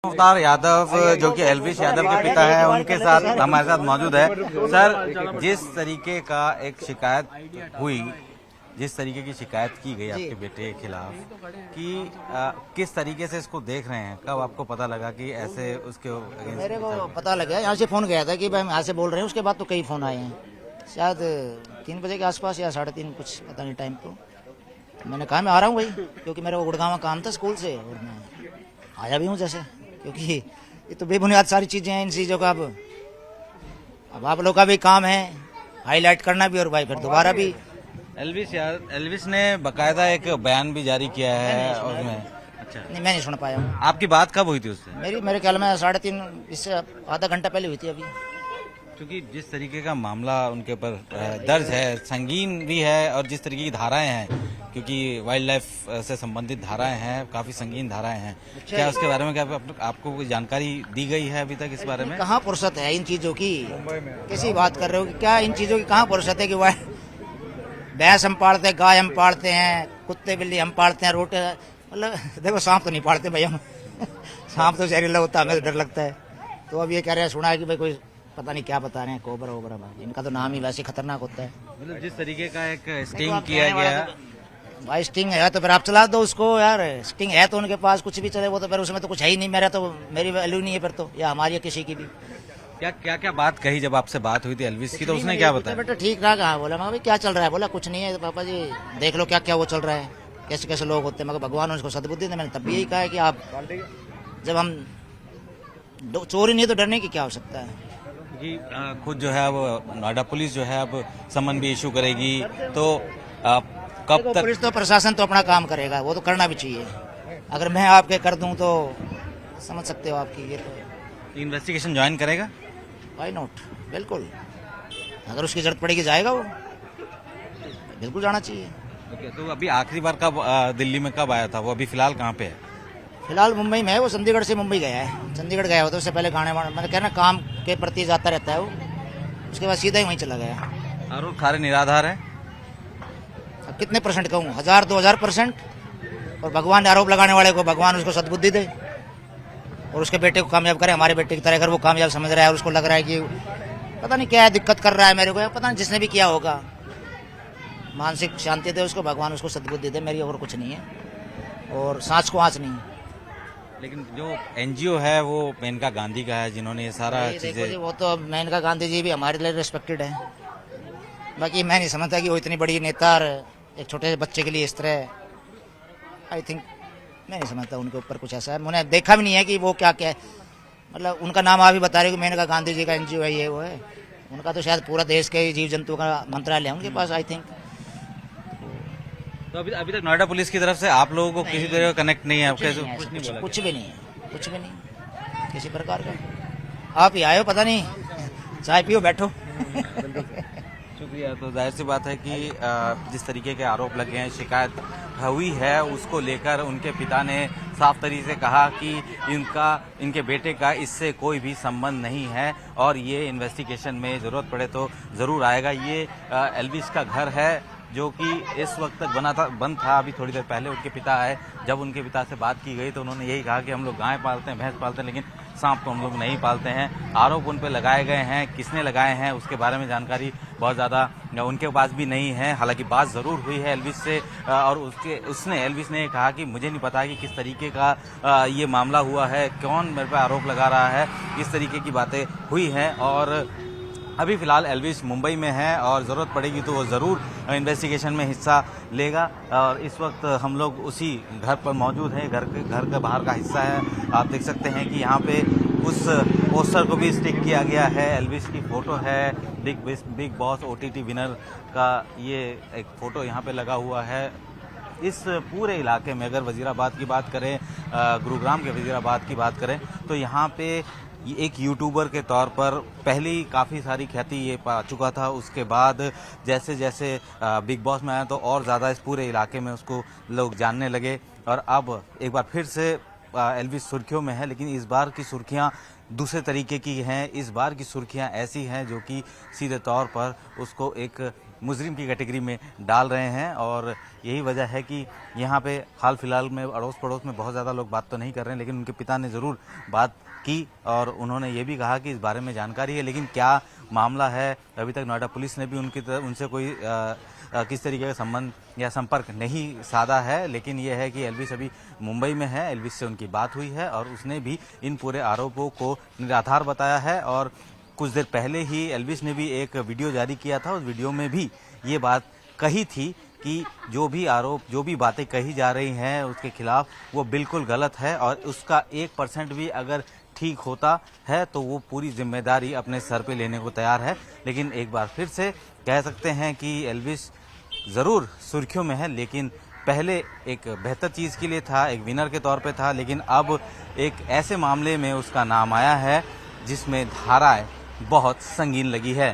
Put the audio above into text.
अवतार यादव जो कि एल्विश यादव के पिता है, उनके साथ हमारे साथ मौजूद है। सर, जिस तरीके का एक शिकायत हुई, जिस तरीके की शिकायत की गई आपके बेटे के खिलाफ कि किस तरीके से इसको देख रहे हैं, कब आपको पता लगा कि ऐसे उसके मेरे को पता लगा, यहाँ से फोन गया था कि भाई हम यहाँ से बोल रहे हैं। उसके बाद तो कई फोन आए हैं, शायद 3 बजे के आसपास या 3:30, कुछ पता नहीं टाइम को। मैंने कहा मैं आ रहा हूँ भाई, क्योंकि मेरे को गुड़गांव में काम था स्कूल से, और मैं आया भी हूँ जैसे, क्योंकि ये तो बेबुनियाद सारी चीजें हैं। इन चीजों का अब आप लोग का भी काम है हाईलाइट करना भी, और भाई फिर दोबारा भी। एल्विश ने बकायदा एक बयान भी जारी किया है उसमें। अच्छा, नहीं, मैं नहीं सुन पाया हूँ। आपकी बात कब हुई थी उससे? मेरे ख्याल में 3:30, इससे आधा घंटा पहले हुई थी अभी। क्योंकि जिस तरीके का मामला उनके ऊपर दर्ज है, संगीन भी है, और जिस तरीके की धाराएं हैं, क्योंकि वाइल्ड लाइफ से संबंधित धाराएं हैं, काफी संगीन धाराएं हैं। अच्छा, क्या उसके बारे में क्या आपको कोई जानकारी दी गई है अभी तक इस बारे में? कहाँ फुर्सत है इन चीजों की? कैसी बात कर रहे हो कि क्या इन चीजों की कहाँ फुर्सत है कि वह भैंस हम पालते हैं, गाय हम पालते हैं, कुत्ते बिल्ली हम पालते हैं, रोटे, मतलब देखो सांप तो नहीं पालते भाई हम। सांप तो जहरीला होता है, हमें तो डर लगता है। तो अब ये कह रहे हैं, सुना है कि भाई कोई पता नहीं क्या बता रहे हैं, कोबरा वोबरा, भाई इनका तो नाम ही वैसे खतरनाक होता है। मतलब जिस तरीके का एक स्टिंग किया गया, भाई स्टिंग है तो फिर आप चला दो उसको यार। स्टिंग है तो उनके पास कुछ भी चले, वो तो फिर उसमें तो कुछ है ही नहीं। मेरा तो मेरी वैल्यू नहीं है फिर तो, या हमारी या किसी की भी। क्या बात कही जब आपसे बात हुई थी एल्विश की, तो उसने क्या बताया? बेटा ठीक रहा, कहा बोला मैं भाई क्या चल रहा है? बोला कुछ नहीं है पापा जी, देख लो क्या क्या वो चल रहा है, कैसे कैसे लोग होते हैं, मगर भगवान उसको सद्बुद्धि दे। मैंने तब भी यही कहा है कि आप जब हम चोरी नहीं है तो डरने की क्या हो सकता है। कि खुद जो है वो नोएडा पुलिस जो है अब समन भी इशू करेगी, तो कब तक? पुलिस तो प्रशासन तो अपना काम करेगा, वो तो करना भी चाहिए। अगर मैं आपके कर दूं तो समझ सकते हो आपकी। ये तो इन्वेस्टिगेशन ज्वाइन करेगा? व्हाई नॉट, बिल्कुल। अगर उसकी जरूरत पड़ेगी जाएगा वो, बिल्कुल जाना चाहिए। ओके, तो अभी आखिरी बार कब दिल्ली में कब आया था वो? अभी फिलहाल कहाँ पे है? फिलहाल मुंबई में है वो। चंडीगढ़ से मुंबई गया है। चंडीगढ़ गया हो तो उससे पहले गाने मैंने कहना काम के प्रति जाता रहता है वो, उसके बाद सीधा ही वहीं चला गया। आरोप खारे निराधार है? अब कितने परसेंट कहूँ, 1000-2000%। और भगवान आरोप लगाने वाले को भगवान उसको सद्बुद्धि दे और उसके बेटे को कामयाब करे, हमारे बेटे की तरह। अगर वो कामयाब समझ रहा है और उसको लग रहा है कि पता नहीं क्या दिक्कत कर रहा है मेरे को, पता नहीं जिसने भी किया होगा, मानसिक शांति दे उसको भगवान, उसको सद्बुद्धि दे। मेरी और कुछ नहीं है, और सांस को आँच नहीं। लेकिन जो एनजीओ है वो मेनका गांधी का है, जिन्होंने ये सारा चीजें, वो तो मेनका गांधी जी भी हमारे लिए रिस्पेक्टेड है। बाकी मैं नहीं समझता कि वो इतनी बड़ी नेता और एक छोटे बच्चे के लिए इस तरह, आई थिंक मैं नहीं समझता उनके ऊपर कुछ ऐसा है। मैंने देखा भी नहीं है कि वो क्या क्या है। मतलब उनका नाम आप भी बता रहे हो कि मेनका गांधी जी का एनजीओ है, ये वो है। उनका तो शायद पूरा देश के जीव जंतु का मंत्रालय है उनके पास, आई थिंक। तो अभी तक नोएडा पुलिस की तरफ से आप लोगों को किसी तरह का कनेक्ट नहीं है? कुछ भी नहीं है, कुछ भी नहीं किसी प्रकार का। आप ही आए हो, पता नहीं, चाय पियो बैठो। शुक्रिया। तो जाहिर सी बात है कि जिस तरीके के आरोप लगे हैं, शिकायत हुई है, उसको लेकर उनके पिता ने साफ तरीके से कहा कि इनके बेटे का इससे कोई भी संबंध नहीं है, और ये इन्वेस्टिगेशन में जरूरत पड़े तो जरूर आएगा। ये एल्विश का घर है जो कि इस वक्त तक बंद था। अभी थोड़ी देर पहले उनके पिता आए, जब उनके पिता से बात की गई तो उन्होंने यही कहा कि हम लोग गाय पालते हैं, भैंस पालते हैं, लेकिन सांप तो हम लोग नहीं पालते हैं। आरोप उन पर लगाए गए हैं, किसने लगाए हैं उसके बारे में जानकारी बहुत ज़्यादा उनके पास भी नहीं है। हालांकि बात ज़रूर हुई है एल्विश से, और एल्विश ने कहा कि मुझे नहीं पता कि किस तरीके का ये मामला हुआ है, कौन मेरे पे आरोप लगा रहा है, किस तरीके की बातें हुई हैं। और अभी फिलहाल एल्विश मुंबई में है, और ज़रूरत पड़ेगी तो वो ज़रूर इन्वेस्टिगेशन में हिस्सा लेगा। और इस वक्त हम लोग उसी घर पर मौजूद हैं। घर के बाहर का हिस्सा है। आप देख सकते हैं कि यहाँ पे उस पोस्टर को भी स्टिक किया गया है। एल्विश की फ़ोटो है, बिग बॉस OTT विनर का ये एक फ़ोटो यहाँ पे लगा हुआ है। इस पूरे इलाके में अगर वजीराबाद की बात करें, गुरुग्राम के वजीराबाद की बात करें, तो यहाँ पे एक यूट्यूबर के तौर पर पहली काफ़ी सारी ख्याति ये पा चुका था। उसके बाद जैसे जैसे बिग बॉस में आया तो और ज़्यादा इस पूरे इलाके में उसको लोग जानने लगे, और अब एक बार फिर से एल्विश सुर्खियों में है। लेकिन इस बार की सुर्खियाँ दूसरे तरीके की हैं। इस बार की सुर्खियाँ ऐसी हैं जो कि सीधे तौर पर उसको एक मुजरिम की कैटेगरी में डाल रहे हैं। और यही वजह है कि यहाँ पे हाल फिलहाल में अड़ोस पड़ोस में बहुत ज़्यादा लोग बात तो नहीं कर रहे हैं, लेकिन उनके पिता ने ज़रूर बात की और उन्होंने ये भी कहा कि इस बारे में जानकारी है, लेकिन क्या मामला है अभी तक नोएडा पुलिस ने भी उनसे कोई किस तरीके का संबंध या संपर्क नहीं साधा है। लेकिन यह है कि एल्विस अभी मुंबई में है, एल्विस से उनकी बात हुई है और उसने भी इन पूरे आरोपों को निराधार बताया है। और कुछ देर पहले ही एल्विस ने भी एक वीडियो जारी किया था, उस वीडियो में भी ये बात कही थी कि जो भी आरोप, जो भी बातें कही जा रही हैं उसके खिलाफ, वो बिल्कुल गलत है और उसका 1% भी अगर ठीक होता है तो वो पूरी जिम्मेदारी अपने सर पे लेने को तैयार है। लेकिन एक बार फिर से कह सकते हैं कि एल्विस ज़रूर सुर्खियों में है, लेकिन पहले एक बेहतर चीज़ के लिए था, एक विनर के तौर पे था, लेकिन अब एक ऐसे मामले में उसका नाम आया है जिसमें धाराएं बहुत संगीन लगी है।